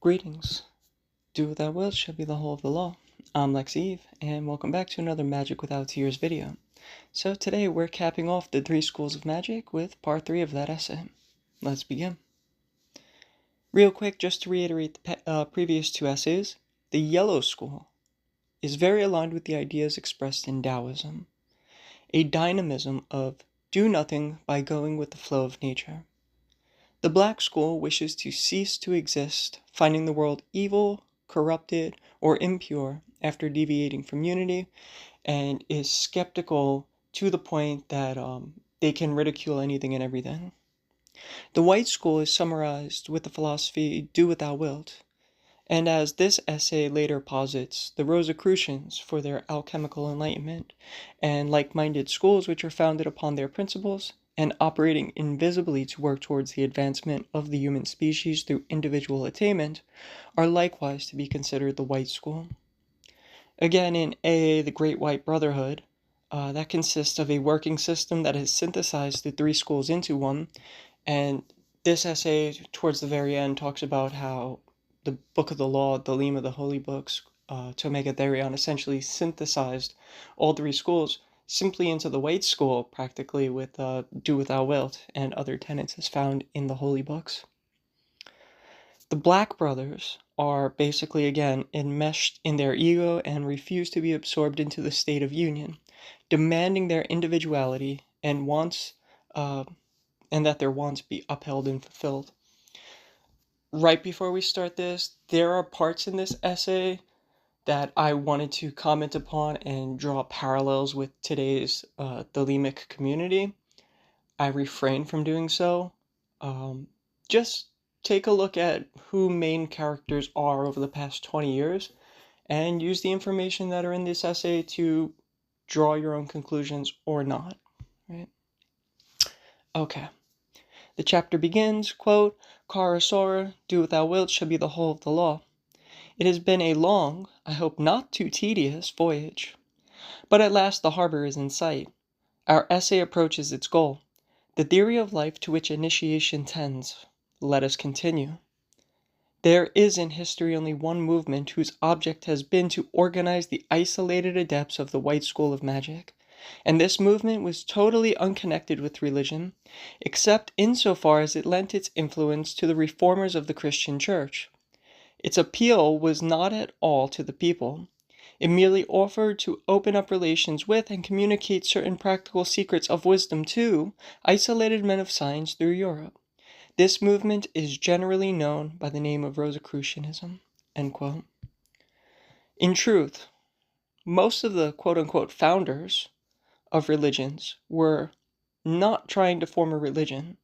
Greetings. Do what thou wilt shall be the whole of the law. I'm Lexi Eve, and welcome back to another Magick Without Tears video. So today we're capping off the Three Schools of Magick with part 3 of that essay. Let's begin. Real quick, just to reiterate the previous two essays, the Yellow School is very aligned with the ideas expressed in Taoism, a dynamism of do nothing by going with the flow of nature. The Black School wishes to cease to exist, finding the world evil, corrupted, or impure after deviating from unity, and is skeptical to the point that they can ridicule anything and everything. The White School is summarized with the philosophy, do what thou wilt, and as this essay later posits, the Rosicrucians for their alchemical enlightenment, and like-minded schools which are founded upon their principles, and operating invisibly to work towards the advancement of the human species through individual attainment, are likewise to be considered the White School. Again, in AA, the Great White Brotherhood, that consists of a working system that has synthesized the three schools into one, and this essay, towards the very end, talks about how the Book of the Law, the Lima, the Holy Books, Tomega Therion, essentially synthesized all three schools simply into the White School, practically, with do what thou wilt and other tenets as found in the Holy Books. The Black Brothers are basically, again, enmeshed in their ego and refuse to be absorbed into the state of union, demanding their individuality and wants, and that their wants be upheld and fulfilled. Right before we start this, there are parts in this essay that I wanted to comment upon and draw parallels with today's Thelemic community. I refrain from doing so. Just take a look at who main characters are over the past 20 years and use the information that are in this essay to draw your own conclusions or not, right? Okay. The chapter begins, quote, Cara Sora, do what thou wilt shall be the whole of the law. It has been a long, I hope not too tedious, voyage. But at last the harbor is in sight. Our essay approaches its goal, the theory of life to which initiation tends. Let us continue. There is in history only one movement whose object has been to organize the isolated adepts of the White School of Magick, and this movement was totally unconnected with religion, except insofar as it lent its influence to the reformers of the Christian Church. Its appeal was not at all to the people. It merely offered to open up relations with and communicate certain practical secrets of wisdom to isolated men of science through Europe. This movement is generally known by the name of Rosicrucianism. End quote. In truth, most of the quote-unquote founders of religions were not trying to form a religion.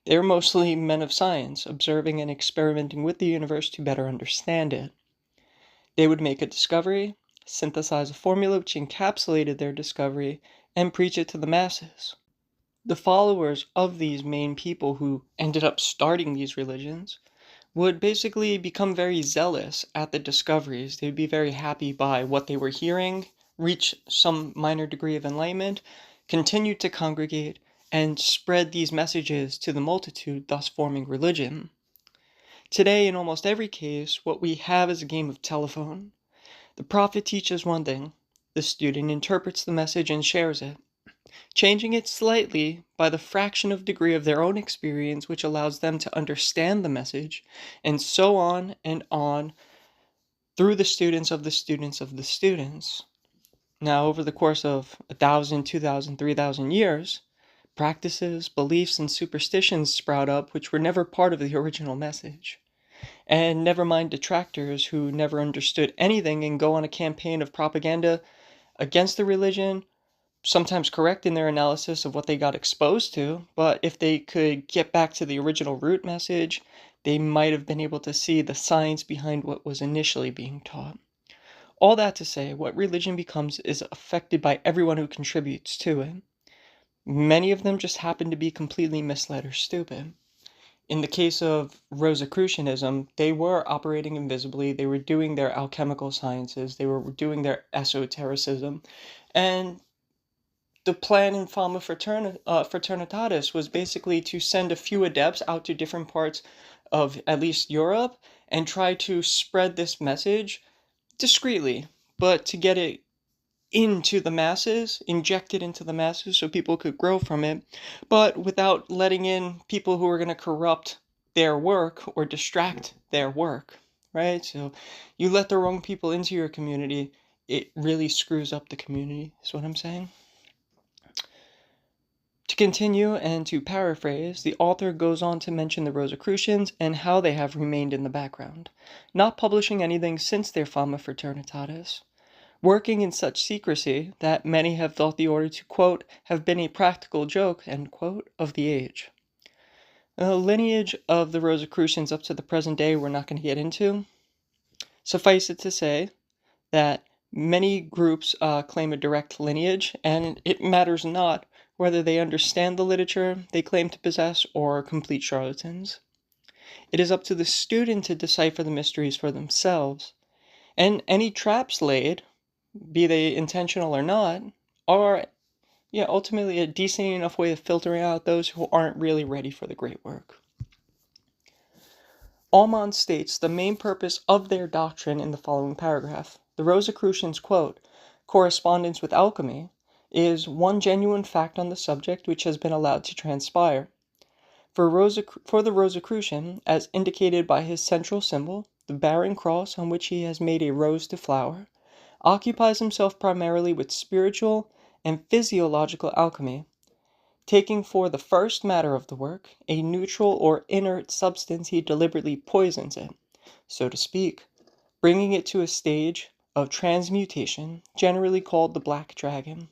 They were mostly men of science, observing and experimenting with the universe to better understand it. They would make a discovery, synthesize a formula which encapsulated their discovery, and preach it to the masses. The followers of these main people who ended up starting these religions would basically become very zealous at the discoveries. They'd be very happy by what they were hearing, reach some minor degree of enlightenment, continue to congregate, and spread these messages to the multitude, thus forming religion. Today, in almost every case, what we have is a game of telephone. The prophet teaches one thing, the student interprets the message and shares it, changing it slightly by the fraction of degree of their own experience which allows them to understand the message, and so on and on through the students of the students of the students. Now, over the course of 1,000, 2,000, 3,000 years, practices, beliefs, and superstitions sprout up which were never part of the original message. And never mind detractors who never understood anything and go on a campaign of propaganda against the religion, sometimes correct in their analysis of what they got exposed to, but if they could get back to the original root message, they might have been able to see the science behind what was initially being taught. All that to say, what religion becomes is affected by everyone who contributes to it. Many of them just happen to be completely misled or stupid. In the case of Rosicrucianism, they were operating invisibly, they were doing their alchemical sciences, they were doing their esotericism, and the plan in Fama Fraternitatis was basically to send a few adepts out to different parts of at least Europe and try to spread this message discreetly, but to get it into the masses, inject it into the masses so people could grow from it, but without letting in people who are going to corrupt their work or distract their work, right? So you let the wrong people into your community, it really screws up the community, is what I'm saying. To continue and to paraphrase, the author goes on to mention the Rosicrucians and how they have remained in the background, not publishing anything since their Fama Fraternitatis, working in such secrecy that many have thought the order to, quote, have been a practical joke, end quote, of the age. The lineage of the Rosicrucians up to the present day we're not going to get into. Suffice it to say that many groups claim a direct lineage, and it matters not whether they understand the literature they claim to possess or are complete charlatans. It is up to the student to decipher the mysteries for themselves, and any traps laid, be they intentional or not, are ultimately a decent enough way of filtering out those who aren't really ready for the great work. Almond states the main purpose of their doctrine in the following paragraph. The Rosicrucians, quote, correspondence with alchemy is one genuine fact on the subject which has been allowed to transpire. For the Rosicrucian, as indicated by his central symbol, the barren cross on which he has made a rose to flower, occupies himself primarily with spiritual and physiological alchemy, taking for the first matter of the work a neutral or inert substance, he deliberately poisons it, so to speak, bringing it to a stage of transmutation, generally called the black dragon.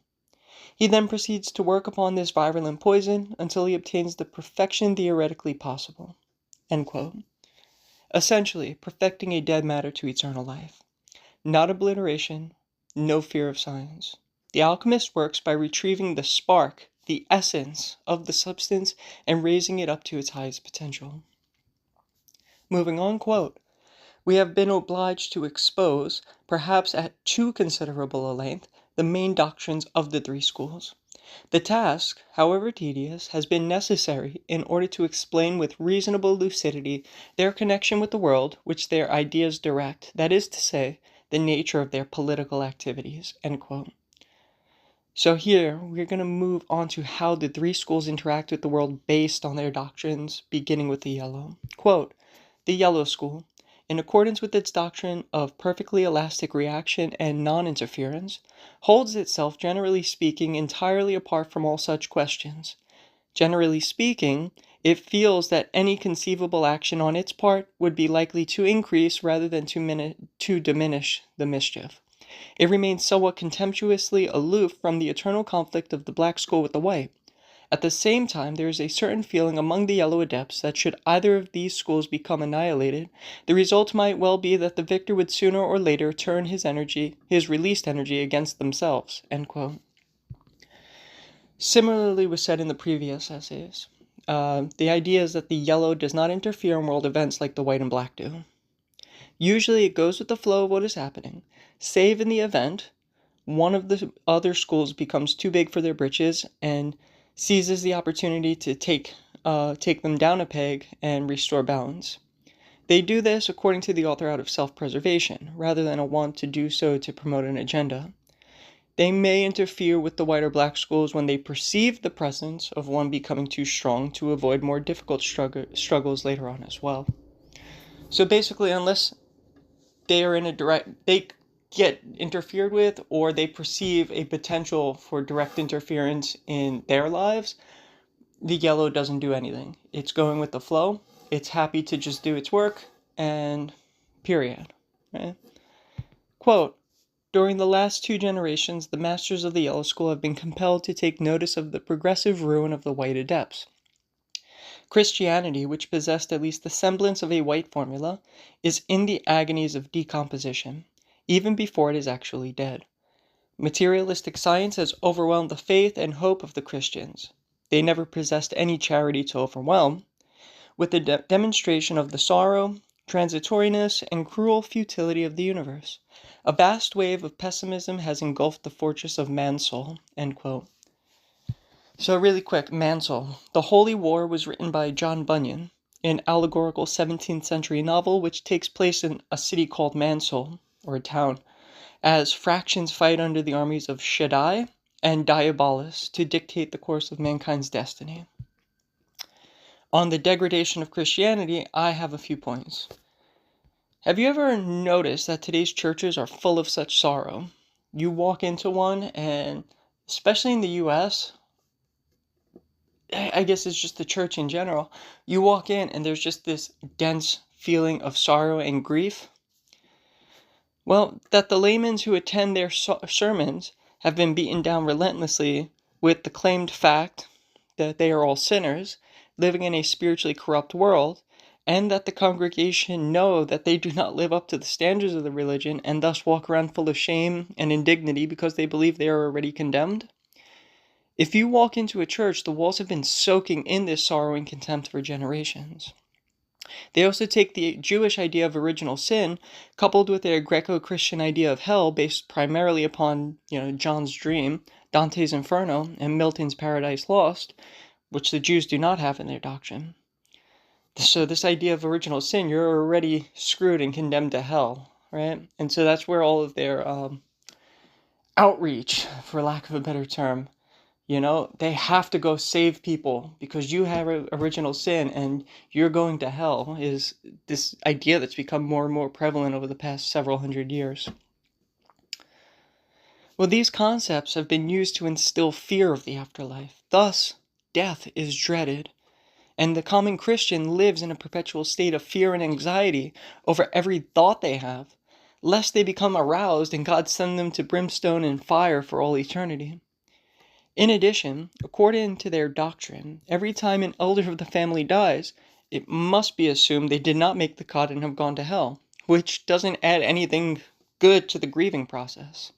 He then proceeds to work upon this virulent poison until he obtains the perfection theoretically possible. End quote. Essentially, perfecting a dead matter to eternal life. Not obliteration, no fear of science. The alchemist works by retrieving the spark, the essence of the substance, and raising it up to its highest potential. Moving on, quote, we have been obliged to expose, perhaps at too considerable a length, the main doctrines of the three schools. The task, however tedious, has been necessary in order to explain with reasonable lucidity their connection with the world which their ideas direct, that is to say, the nature of their political activities, end quote. So here, we're going to move on to how the three schools interact with the world based on their doctrines, beginning with the yellow. Quote, the yellow school, in accordance with its doctrine of perfectly elastic reaction and non-interference, holds itself, generally speaking, entirely apart from all such questions. Generally speaking, it feels that any conceivable action on its part would be likely to increase rather than to diminish the mischief. It remains somewhat contemptuously aloof from the eternal conflict of the black school with the white. At the same time, there is a certain feeling among the yellow adepts that should either of these schools become annihilated, the result might well be that the victor would sooner or later turn his released energy against themselves. End quote. Similarly was said in the previous essays. The idea is that the yellow does not interfere in world events like the white and black do. Usually it goes with the flow of what is happening, save in the event one of the other schools becomes too big for their britches and seizes the opportunity to take them down a peg and restore balance. They do this, according to the author, out of self-preservation, rather than a want to do so to promote an agenda. They may interfere with the white or black schools when they perceive the presence of one becoming too strong to avoid more difficult struggles later on as well. So basically, unless they are they get interfered with, or they perceive a potential for direct interference in their lives, the yellow doesn't do anything. It's going with the flow. It's happy to just do its work, and period. Right? Quote, during the last 2 generations, the masters of the yellow school have been compelled to take notice of the progressive ruin of the white adepts. Christianity, which possessed at least the semblance of a white formula, is in the agonies of decomposition, even before it is actually dead. Materialistic science has overwhelmed the faith and hope of the Christians. They never possessed any charity to overwhelm. With the demonstration of the sorrow, transitoriness, and cruel futility of the universe, a vast wave of pessimism has engulfed the fortress of man's soul. End quote. So really quick, Man's Soul. The Holy War was written by John Bunyan. an allegorical 17th century novel which takes place in a city called Mansul, or a town, as fractions fight under the armies of Shaddai and Diabolus to dictate the course of mankind's destiny. On the degradation of Christianity, I have a few points. Have you ever noticed that today's churches are full of such sorrow? You walk into one, and especially in the US, I guess it's just the church in general, you walk in and there's just this dense feeling of sorrow and grief. Well, that the laymen who attend their sermons have been beaten down relentlessly with the claimed fact that they are all sinners, living in a spiritually corrupt world, and that the congregation know that they do not live up to the standards of the religion and thus walk around full of shame and indignity because they believe they are already condemned. If you walk into a church, the walls have been soaking in this sorrow and contempt for generations. They also take the Jewish idea of original sin, coupled with their Greco-Christian idea of hell based primarily upon, John's dream, Dante's Inferno, and Milton's Paradise Lost, which the Jews do not have in their doctrine. So this idea of original sin, you're already screwed and condemned to hell, right? And so that's where all of their outreach, for lack of a better term, they have to go save people because you have original sin and you're going to hell, is this idea that's become more and more prevalent over the past several hundred years. Well, these concepts have been used to instill fear of the afterlife. Thus, death is dreaded. And the common Christian lives in a perpetual state of fear and anxiety over every thought they have, lest they become aroused and God send them to brimstone and fire for all eternity. In addition, according to their doctrine, every time an elder of the family dies, it must be assumed they did not make the cut and have gone to hell, which doesn't add anything good to the grieving process.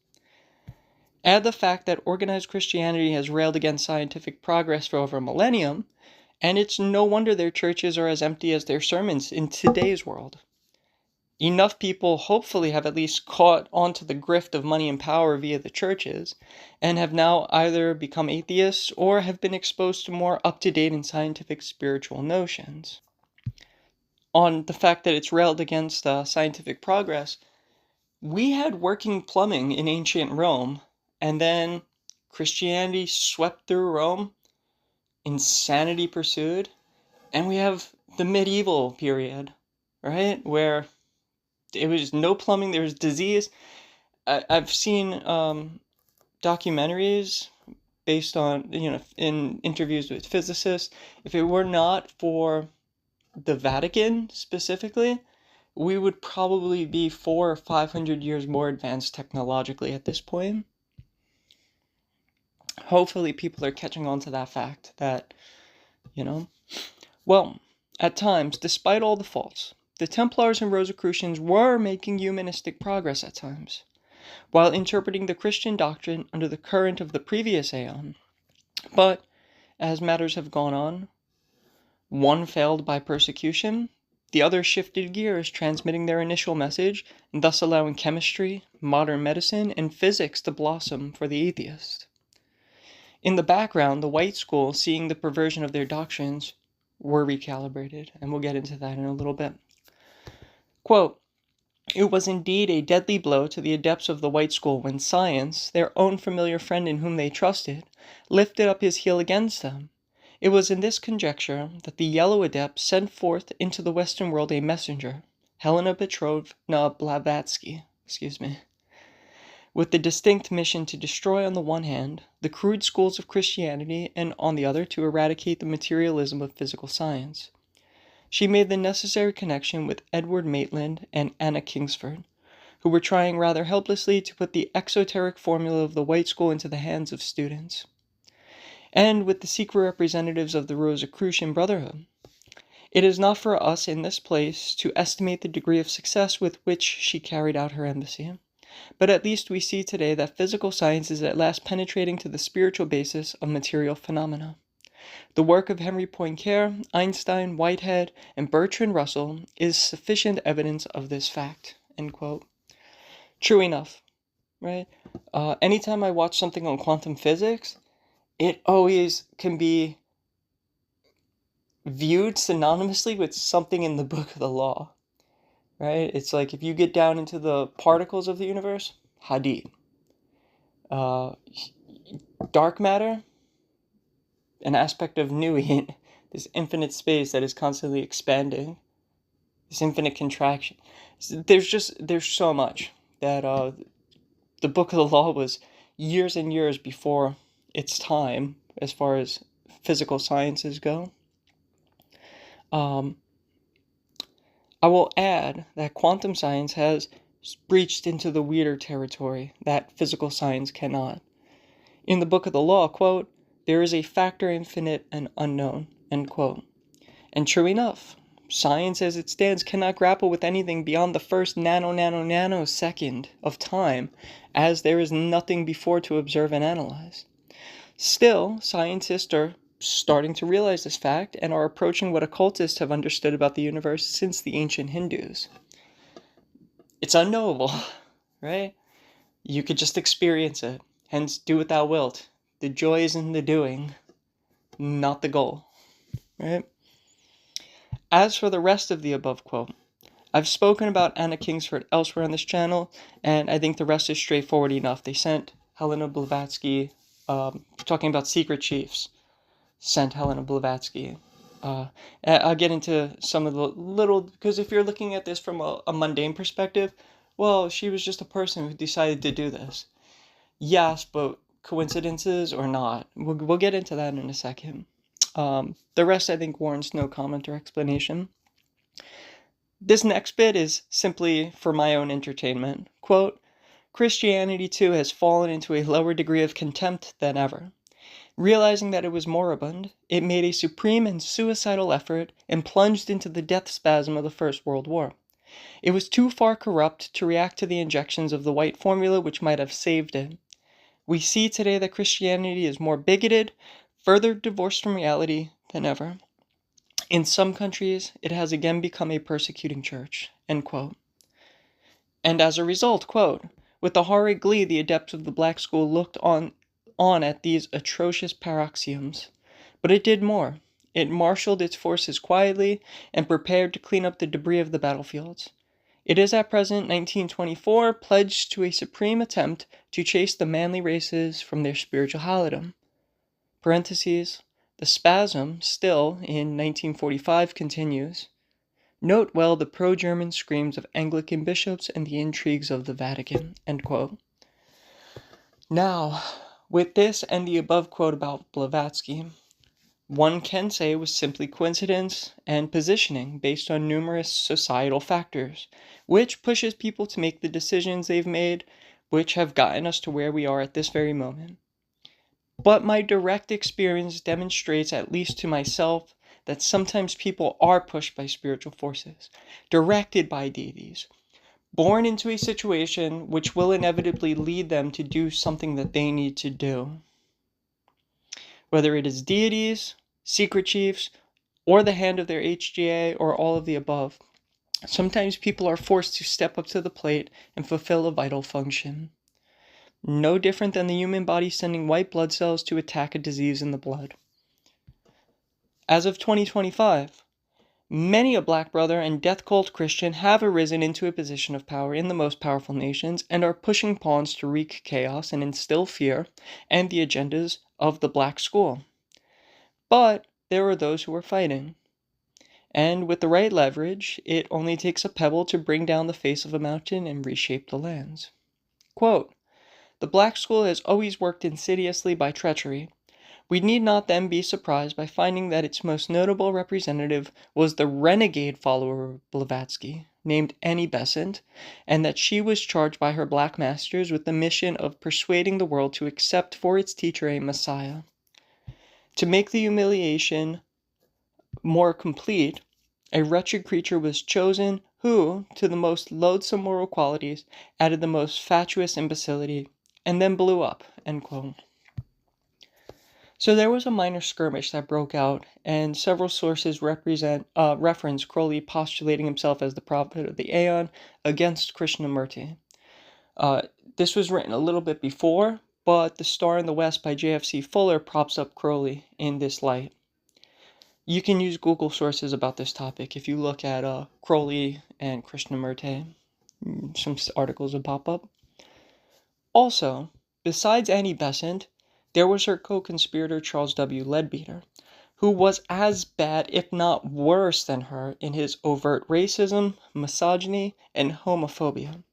Add the fact that organized Christianity has railed against scientific progress for over a millennium, and it's no wonder their churches are as empty as their sermons in today's world. Enough people hopefully have at least caught onto the grift of money and power via the churches, and have now either become atheists or have been exposed to more up-to-date and scientific spiritual notions. On the fact that it's railed against scientific progress, we had working plumbing in ancient Rome, and then Christianity swept through Rome, insanity pursued, and we have the medieval period, right, where it was no plumbing, there was disease. I've seen documentaries based on, in interviews with physicists. If it were not for the Vatican specifically, we would probably be 400 or 500 years more advanced technologically at this point. Hopefully people are catching on to that fact that, well, at times, despite all the faults, the Templars and Rosicrucians were making humanistic progress at times, while interpreting the Christian doctrine under the current of the previous aeon. But, as matters have gone on, one failed by persecution, the other shifted gears, transmitting their initial message, and thus allowing chemistry, modern medicine, and physics to blossom for the atheist. In the background, the white school, seeing the perversion of their doctrines, were recalibrated, and we'll get into that in a little bit. Quote, "It was indeed a deadly blow to the adepts of the white school when science, their own familiar friend in whom they trusted, lifted up his heel against them. It was in this conjecture that the yellow adept sent forth into the Western world a messenger, Helena Petrovna Blavatsky, with the distinct mission to destroy on the one hand the crude schools of Christianity and on the other to eradicate the materialism of physical science. She made the necessary connection with Edward Maitland and Anna Kingsford, who were trying rather helplessly to put the exoteric formula of the white school into the hands of students, and with the secret representatives of the Rosicrucian Brotherhood. It is not for us in this place to estimate the degree of success with which she carried out her embassy, but at least we see today that physical science is at last penetrating to the spiritual basis of material phenomena. The work of Henry Poincaré, Einstein, Whitehead, and Bertrand Russell is sufficient evidence of this fact." End quote. True enough, right? Anytime I watch something on quantum physics, it always can be viewed synonymously with something in the book of the law, right? It's like if you get down into the particles of the universe, hadith. Dark matter, an aspect of Nuit, this infinite space that is constantly expanding, this infinite contraction. There's so much that the book of the law was years and years before its time as far as physical sciences go. I will add that quantum science has breached into the weirder territory that physical science cannot. In the book of the law, quote, there is a factor infinite and unknown, end quote. And true enough, science as it stands cannot grapple with anything beyond the first nanosecond of time, as there is nothing before to observe and analyze. Still, scientists are starting to realize this fact and are approaching what occultists have understood about the universe since the ancient Hindus. It's unknowable, right? You could just experience it, hence do what thou wilt. The joy is in the doing, not the goal, right? As for the rest of the above quote, I've spoken about Anna Kingsford elsewhere on this channel, and I think the rest is straightforward enough. They sent Helena Blavatsky, talking about secret chiefs, sent Helena Blavatsky. I'll get into some of the little, because if you're looking at this from a mundane perspective, well, she was just a person who decided to do this. Yes, but coincidences or not? We'll get into that in a second. The rest, I think, warrants no comment or explanation. This next bit is simply for my own entertainment. Quote, Christianity too has fallen into a lower degree of contempt than ever. Realizing that it was moribund, it made a supreme and suicidal effort and plunged into the death spasm of the First World War. It was too far corrupt to react to the injections of the white formula which might have saved it. We see today that Christianity is more bigoted, further divorced from reality than ever. In some countries, it has again become a persecuting church, end quote. And as a result, quote, with the horrid glee the adepts of the black school looked on at these atrocious paroxysms. But it did more. It marshaled its forces quietly and prepared to clean up the debris of the battlefields. It is at present, 1924, pledged to a supreme attempt to chase the manly races from their spiritual halidom. Parentheses, the spasm, still, in 1945, continues. Note well the pro-German screams of Anglican bishops and the intrigues of the Vatican, end quote. Now, with this and the above quote about Blavatsky, one can say it was simply coincidence and positioning based on numerous societal factors, which pushes people to make the decisions they've made, which have gotten us to where we are at this very moment. But my direct experience demonstrates, at least to myself, that sometimes people are pushed by spiritual forces, directed by deities, born into a situation which will inevitably lead them to do something that they need to do. Whether it is deities, secret chiefs, or the hand of their HGA, or all of the above, sometimes people are forced to step up to the plate and fulfill a vital function. No different than the human body sending white blood cells to attack a disease in the blood. As of 2025, many a black brother and death cult Christian have arisen into a position of power in the most powerful nations and are pushing pawns to wreak chaos and instill fear and the agendas of the black school. But there are those who are fighting. And with the right leverage, it only takes a pebble to bring down the face of a mountain and reshape the lands. Quote, the black school has always worked insidiously by treachery. We need not then be surprised by finding that its most notable representative was the renegade follower of Blavatsky, named Annie Besant, and that she was charged by her black masters with the mission of persuading the world to accept for its teacher a messiah. To make the humiliation more complete, a wretched creature was chosen who, to the most loathsome moral qualities, added the most fatuous imbecility, and then blew up, end quote. So there was a minor skirmish that broke out, and several sources reference Crowley postulating himself as the prophet of the Aeon against Krishnamurti. This was written a little bit before, but The Star in the West by J.F.C. Fuller props up Crowley in this light. You can use Google sources about this topic. If you look at Crowley and Krishnamurti, some articles will pop up. Also, besides Annie Besant, there was her co-conspirator Charles W. Leadbeater, who was as bad, if not worse than her, in his overt racism, misogyny, and homophobia.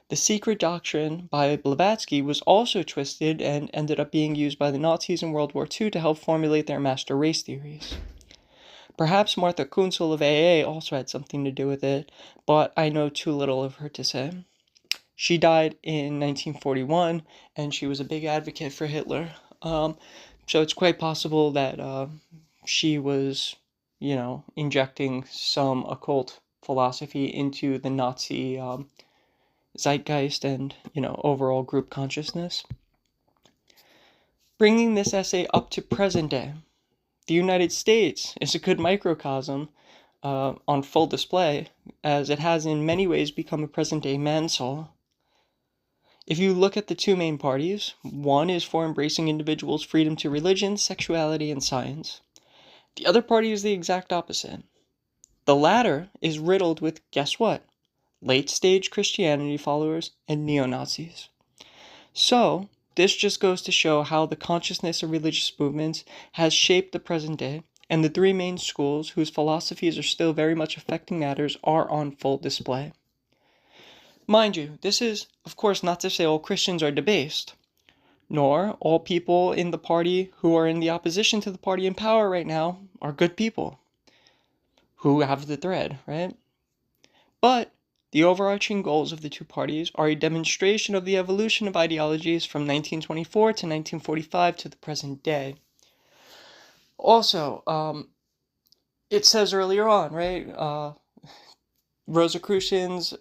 The secret doctrine by Blavatsky was also twisted and ended up being used by the Nazis in World War II to help formulate their master race theories. Perhaps Martha Kunsel of AA also had something to do with it, but I know too little of her to say. She died in 1941, and she was a big advocate for Hitler. So it's quite possible that she was, injecting some occult philosophy into the Nazi zeitgeist and, overall group consciousness. Bringing this essay up to present day, the United States is a good microcosm on full display, as it has in many ways become a present-day Mansell. If you look at the two main parties, one is for embracing individuals' freedom to religion, sexuality, and science. The other party is the exact opposite. The latter is riddled with, guess what? Late-stage Christianity followers and neo-Nazis. So, this just goes to show how the consciousness of religious movements has shaped the present day, and the three main schools, whose philosophies are still very much affecting matters, are on full display. Mind you, this is, of course, not to say all Christians are debased, nor all people in the party who are in the opposition to the party in power right now are good people who have the thread, right? But the overarching goals of the two parties are a demonstration of the evolution of ideologies from 1924 to 1945 to the present day. Also, it says earlier on, right, Rosicrucians,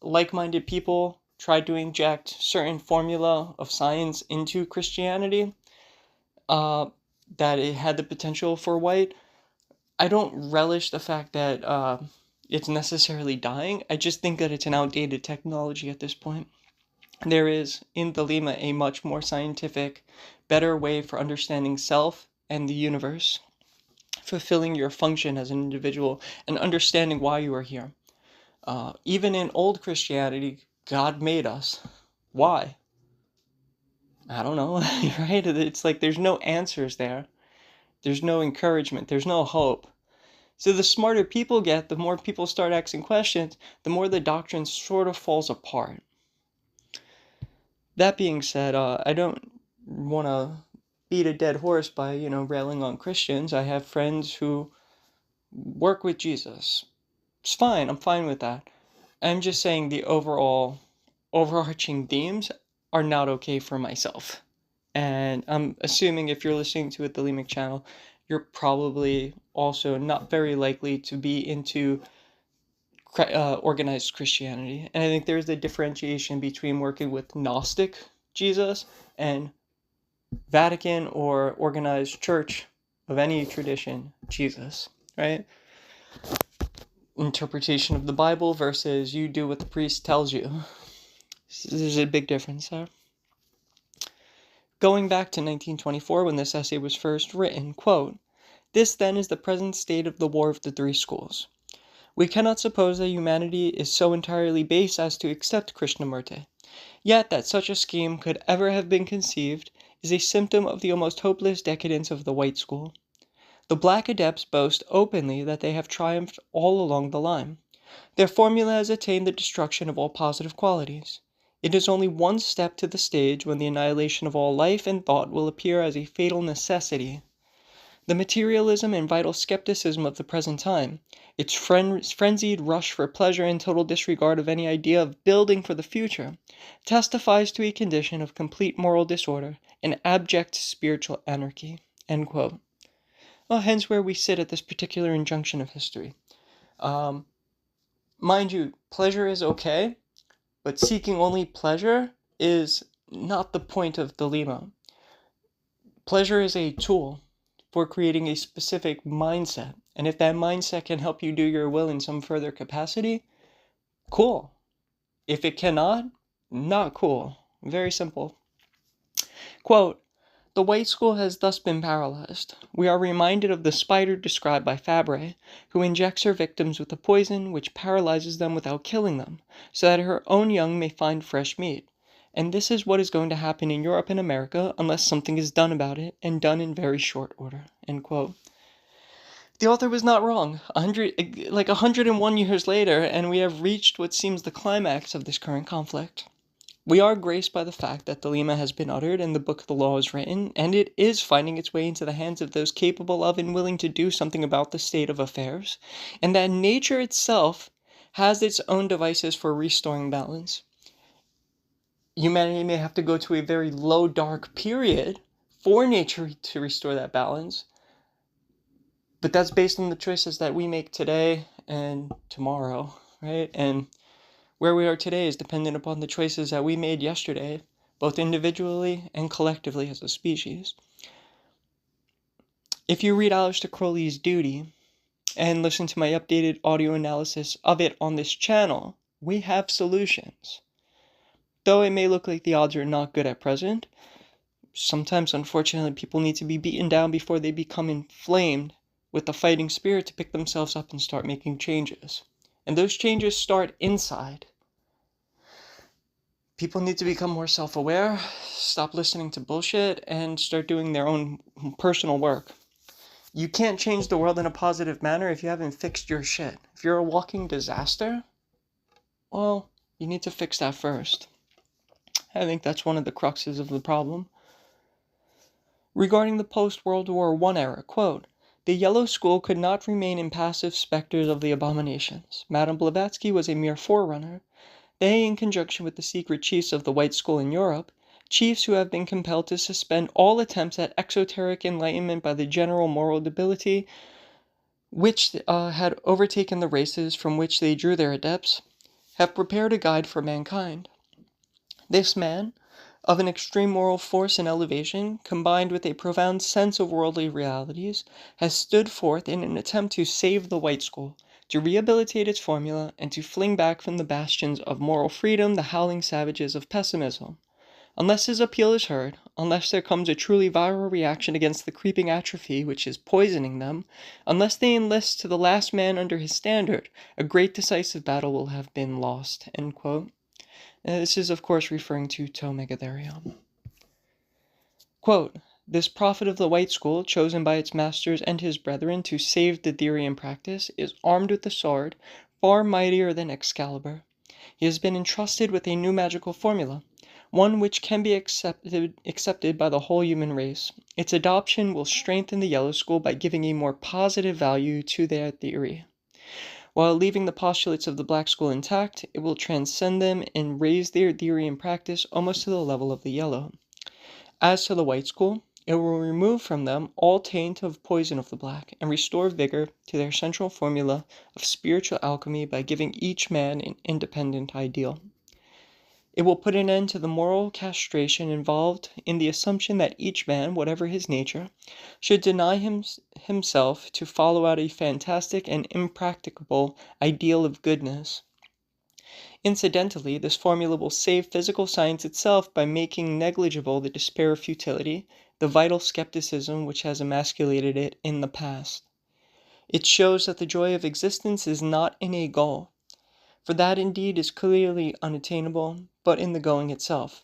like-minded people, tried to inject certain formula of science into Christianity, that it had the potential for white. I don't relish the fact that it's necessarily dying. I just think that it's an outdated technology at this point. There is, in Thelema, a much more scientific, better way for understanding self and the universe, fulfilling your function as an individual, and understanding why you are here. Even in old Christianity, God made us. Why? I don't know, right? It's like there's no answers there. There's no encouragement. There's no hope. So the smarter people get, the more people start asking questions, the more the doctrine sort of falls apart. That being said, I don't want to beat a dead horse by, railing on Christians. I have friends who work with Jesus. It's fine. I'm fine with that. I'm just saying the overarching themes are not okay for myself. And I'm assuming if you're listening to the Lemic channel, you're probably also not very likely to be into organized Christianity. And I think there's a differentiation between working with Gnostic Jesus and Vatican or organized church of any tradition Jesus, right? Interpretation of the Bible versus you do what the priest tells you. There's a big difference there. Going back to 1924 when this essay was first written, quote, "This then is the present state of the war of the three schools. We cannot suppose that humanity is so entirely base as to accept Krishnamurti. Yet that such a scheme could ever have been conceived is a symptom of the almost hopeless decadence of the white school. The black adepts boast openly that they have triumphed all along the line. Their formula has attained the destruction of all positive qualities. It is only one step to the stage when the annihilation of all life and thought will appear as a fatal necessity. The materialism and vital skepticism of the present time, its frenzied rush for pleasure and total disregard of any idea of building for the future, testifies to a condition of complete moral disorder and abject spiritual anarchy." End quote. Well, hence where we sit at this particular injunction of history. Mind you, pleasure is okay, but seeking only pleasure is not the point of Thelema. Pleasure is a tool for creating a specific mindset. And if that mindset can help you do your will in some further capacity, cool. If it cannot, not cool. Very simple. Quote, The white school has thus been paralyzed. We are reminded of the spider described by Fabre, who injects her victims with a poison which paralyzes them without killing them, so that her own young may find fresh meat. And this is what is going to happen in Europe and America unless something is done about it, and done in very short order." End quote. The author was not wrong. 101 years later, and we have reached what seems the climax of this current conflict. We are graced by the fact that the Lema has been uttered and the Book of the Law is written, and it is finding its way into the hands of those capable of and willing to do something about the state of affairs, and that nature itself has its own devices for restoring balance. Humanity may have to go to a very low, dark period for nature to restore that balance, but that's based on the choices that we make today and tomorrow, right? And where we are today is dependent upon the choices that we made yesterday, both individually and collectively as a species. If you read Aleister Crowley's Duty and listen to my updated audio analysis of it on this channel, we have solutions. Though it may look like the odds are not good at present, sometimes, unfortunately, people need to be beaten down before they become inflamed with the fighting spirit to pick themselves up and start making changes. And those changes start inside. People need to become more self-aware, stop listening to bullshit, and start doing their own personal work. You can't change the world in a positive manner if you haven't fixed your shit. If you're a walking disaster, well, you need to fix that first. I think that's one of the cruxes of the problem. Regarding the post-World War I era, quote, "The Yellow School could not remain impassive specters of the abominations. Madame Blavatsky was a mere forerunner. They, in conjunction with the secret chiefs of the White School in Europe, chiefs who have been compelled to suspend all attempts at exoteric enlightenment by the general moral debility which had overtaken the races from which they drew their adepts, have prepared a guide for mankind. This man, of an extreme moral force and elevation, combined with a profound sense of worldly realities, has stood forth in an attempt to save the White School, to rehabilitate its formula, and to fling back from the bastions of moral freedom the howling savages of pessimism. Unless his appeal is heard, unless there comes a truly viral reaction against the creeping atrophy which is poisoning them, unless they enlist to the last man under his standard, a great decisive battle will have been lost." End quote. This is, of course, referring to Megatherium. Quote, "This prophet of the White School, chosen by its masters and his brethren to save the theory and practice, is armed with a sword far mightier than Excalibur. He has been entrusted with a new magical formula, one which can be accepted by the whole human race. Its adoption will strengthen the Yellow School by giving a more positive value to their theory. While leaving the postulates of the Black School intact, it will transcend them and raise their theory and practice almost to the level of the Yellow. As to the White School, it will remove from them all taint of poison of the Black, and restore vigor to their central formula of spiritual alchemy by giving each man an independent ideal. It will put an end to the moral castration involved in the assumption that each man, whatever his nature, should deny himself to follow out a fantastic and impracticable ideal of goodness. Incidentally, this formula will save physical science itself by making negligible the despair of futility, the vital skepticism which has emasculated it in the past. It shows that the joy of existence is not in a goal, for that indeed is clearly unattainable, but in the going itself.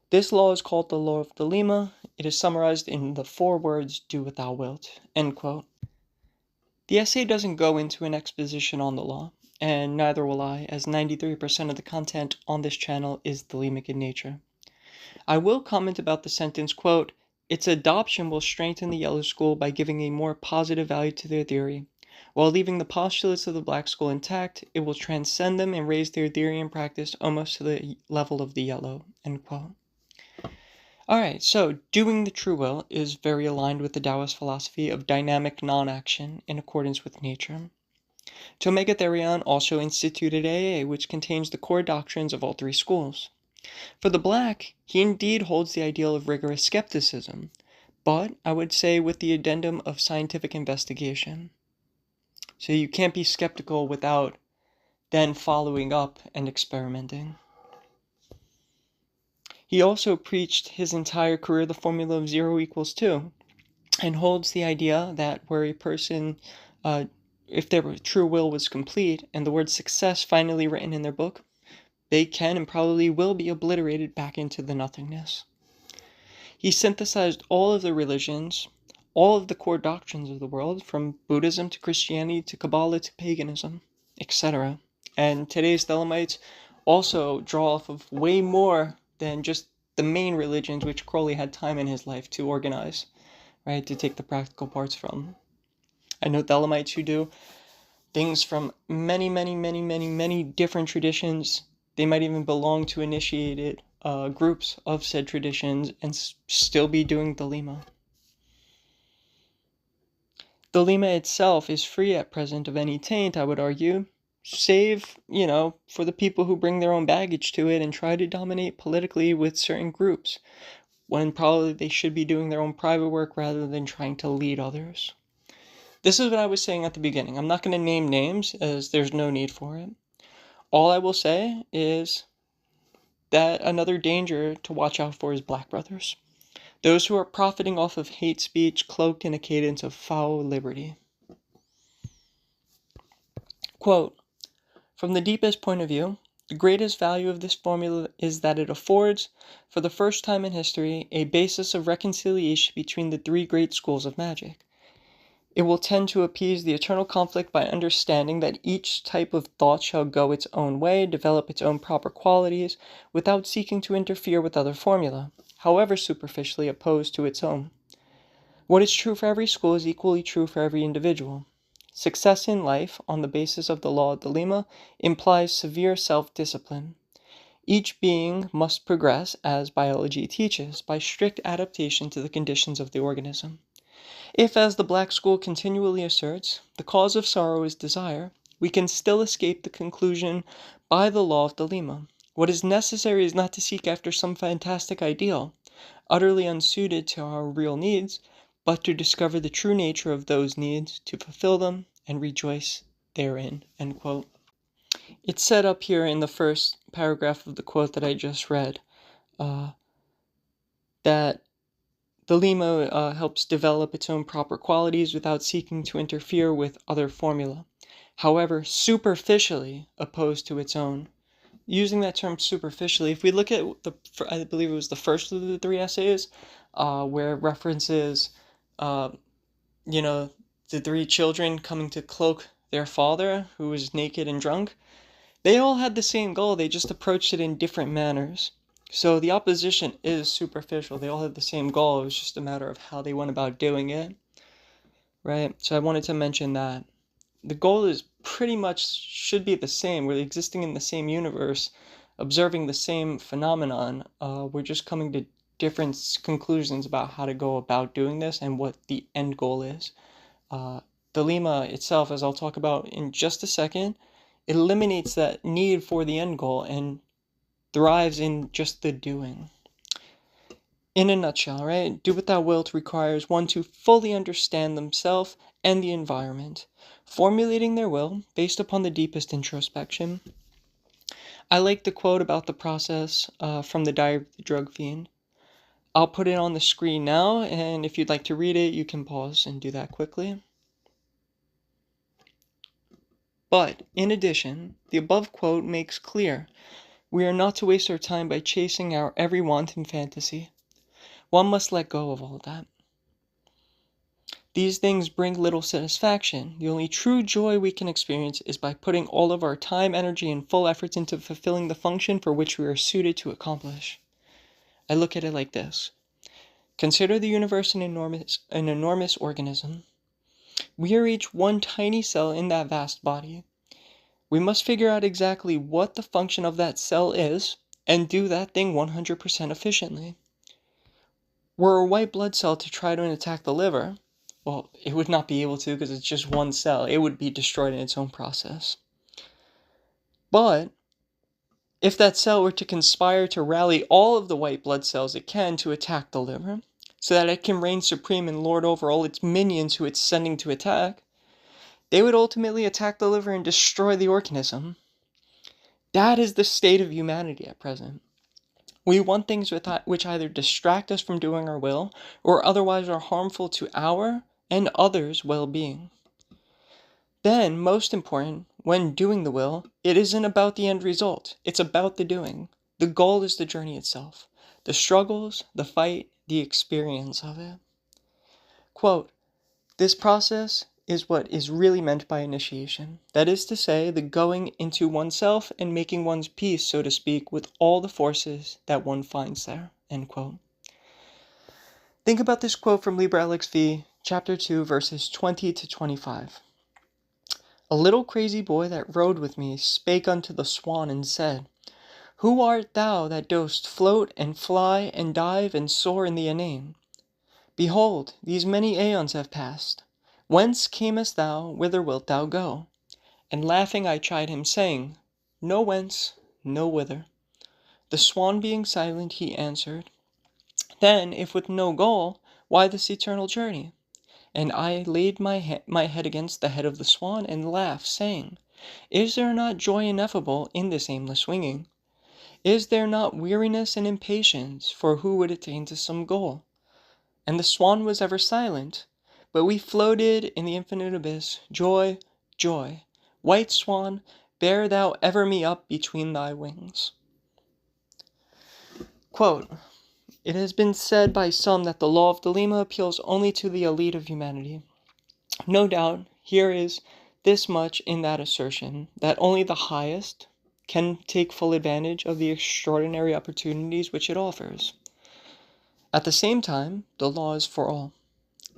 This law is called the law of the Lema. It is summarized in the 4 words, "Do what thou wilt." End quote. The essay doesn't go into an exposition on the law, and neither will I, as 93% of the content on this channel is thelemic in nature. I will comment about the sentence, quote, "Its adoption will strengthen the Yellow School by giving a more positive value to their theory. While leaving the postulates of the Black School intact, it will transcend them and raise their theory and practice almost to the level of the Yellow." End quote. Alright, so doing the true will is very aligned with the Taoist philosophy of dynamic non-action in accordance with nature. Megatherium also instituted AA, which contains the core doctrines of all 3 schools. For the Black, he indeed holds the ideal of rigorous skepticism, but I would say with the addendum of scientific investigation. So you can't be skeptical without then following up and experimenting. He also preached his entire career the formula of 0 equals 2, and holds the idea that where a person, if their true will was complete and the word success finally written in their book, they can and probably will be obliterated back into the nothingness. He synthesized all of the religions, all of the core doctrines of the world, from Buddhism to Christianity to Kabbalah to paganism, etc. And today's Thelemites also draw off of way more than just the main religions which Crowley had time in his life to organize, right, to take the practical parts from. I know Thelemites who do things from many different traditions. They might even belong to initiated groups of said traditions and still be doing Thelema. Thelema itself is free at present of any taint, I would argue, save, for the people who bring their own baggage to it and try to dominate politically with certain groups, when probably they should be doing their own private work rather than trying to lead others. This is what I was saying at the beginning. I'm not going to name names, as there's no need for it. All I will say is that another danger to watch out for is black brothers. Those who are profiting off of hate speech cloaked in a cadence of foul liberty. Quote, "From the deepest point of view, the greatest value of this formula is that it affords, for the first time in history, a basis of reconciliation between the three great schools of magic. It will tend to appease the eternal conflict by understanding that each type of thought shall go its own way, develop its own proper qualities, without seeking to interfere with other formula, however superficially opposed to its own. What is true for every school is equally true for every individual. Success in life, on the basis of the law of Thelema, implies severe self-discipline. Each being must progress, as biology teaches, by strict adaptation to the conditions of the organism. If, as the Black School continually asserts, the cause of sorrow is desire, we can still escape the conclusion by the law of Thelema. What is necessary is not to seek after some fantastic ideal, utterly unsuited to our real needs, but to discover the true nature of those needs, to fulfill them, and rejoice therein." End quote. It's set up here in the first paragraph of the quote that I just read, that Thelema helps develop its own proper qualities without seeking to interfere with other formula, however superficially opposed to its own. Using that term superficially, if we look at I believe it was the first of the three essays, where it references, the three children coming to cloak their father, who was naked and drunk, they all had the same goal, they just approached it in different manners. So the opposition is superficial. They all have the same goal. It was just a matter of how they went about doing it, right? So I wanted to mention that. The goal is pretty much should be the same. We're existing in the same universe, observing the same phenomenon. We're just coming to different conclusions about how to go about doing this and what the end goal is. Thelema itself, as I'll talk about in just a second, eliminates that need for the end goal and thrives in just the doing. In a nutshell, right? Do what thou wilt requires one to fully understand themselves and the environment, formulating their will based upon the deepest introspection. I like the quote about the process from the Diary of the Drug Fiend. I'll put it on the screen now, and if you'd like to read it, you can pause and do that quickly. But, in addition, the above quote makes clear we are not to waste our time by chasing our every want and fantasy. One must let go of all that. These things bring little satisfaction. The only true joy we can experience is by putting all of our time, energy, and full efforts into fulfilling the function for which we are suited to accomplish. I look at it like this. Consider the universe an enormous organism. We are each one tiny cell in that vast body. We must figure out exactly what the function of that cell is and do that thing 100% efficiently. Were a white blood cell to try to attack the liver, well, it would not be able to because it's just one cell. It would be destroyed in its own process. But if that cell were to conspire to rally all of the white blood cells it can to attack the liver, so that it can reign supreme and lord over all its minions who it's sending to attack, they would ultimately attack the liver and destroy the organism. That is the state of humanity at present. We want things which either distract us from doing our will or otherwise are harmful to our and others' well-being. Then, most important, when doing the will, it isn't about the end result, it's about the doing. The goal is the journey itself, the struggles, the fight, the experience of it. Quote, "This process is what is really meant by initiation. That is to say, the going into oneself and making one's peace, so to speak, with all the forces that one finds there." End quote. Think about this quote from Liber LXV, chapter 2, verses 20 to 25. "A little crazy boy that rode with me spake unto the swan and said, Who art thou that dost float and fly and dive and soar in the inane? Behold, these many aeons have passed. Whence camest thou? Whither wilt thou go? And laughing I chid him, saying, No whence, no whither. The swan being silent, he answered, Then, if with no goal, why this eternal journey? And I laid my head against the head of the swan and laughed, saying, Is there not joy ineffable in this aimless winging? Is there not weariness and impatience for who would attain to some goal? And the swan was ever silent, but we floated in the infinite abyss. Joy, joy, white swan, bear thou ever me up between thy wings." Quote, "It has been said by some that the law of Thelema appeals only to the elite of humanity. No doubt, here is this much in that assertion, that only the highest can take full advantage of the extraordinary opportunities which it offers. At the same time, the law is for all.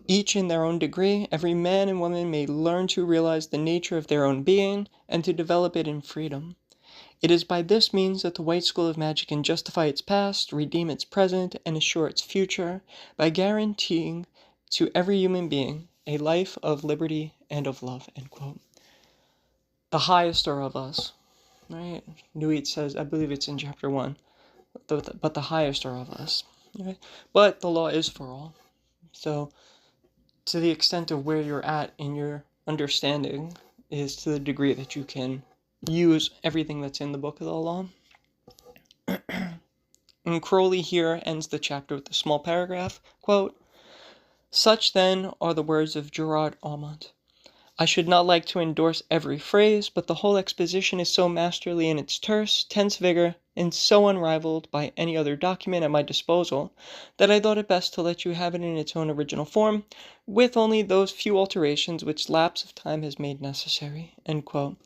Each in their own degree, every man and woman may learn to realize the nature of their own being and to develop it in freedom. It is by this means that the White School of Magic can justify its past, redeem its present, and assure its future by guaranteeing to every human being a life of liberty and of love." End quote. The highest are of us, right? Nuit says, I believe it's in chapter 1, but the highest are of us. Right? But the law is for all. So, to the extent of where you're at in your understanding is to the degree that you can use everything that's in the book of the law. And Crowley here ends the chapter with a small paragraph, quote, "Such then are the words of Gerard Aumont. I should not like to endorse every phrase, but the whole exposition is so masterly in its terse, tense vigor, and so unrivaled by any other document at my disposal, that I thought it best to let you have it in its own original form, with only those few alterations which lapse of time has made necessary." End quote.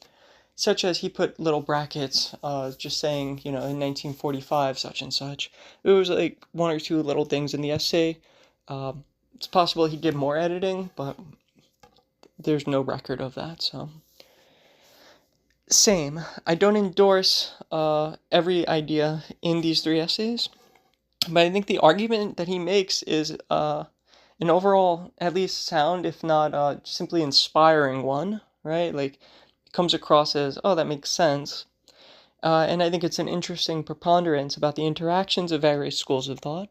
Such as he put little brackets, just saying, in 1945, such and such. It was like one or two little things in the essay. It's possible he did more editing, but there's no record of that, so. Same. I don't endorse every idea in these three essays, but I think the argument that he makes is an overall, at least sound, if not simply inspiring one, right? Like, it comes across as, oh, that makes sense. And I think it's an interesting preponderance about the interactions of various schools of thought,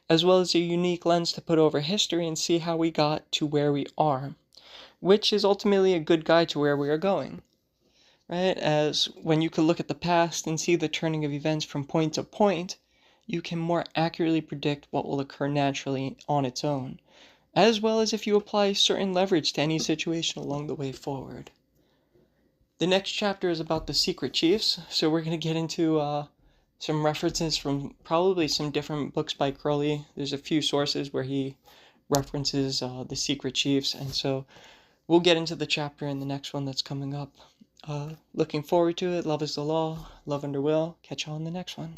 as well as a unique lens to put over history and see how we got to where we are, which is ultimately a good guide to where we are going, right? As when you can look at the past and see the turning of events from point to point, you can more accurately predict what will occur naturally on its own, as well as if you apply certain leverage to any situation along the way forward. The next chapter is about the secret chiefs, so we're going to get into some references from probably some different books by Crowley. There's a few sources where he references the secret chiefs, and so we'll get into the chapter in the next one that's coming up. Looking forward to it. Love is the law. Love under will. Catch you on the next one.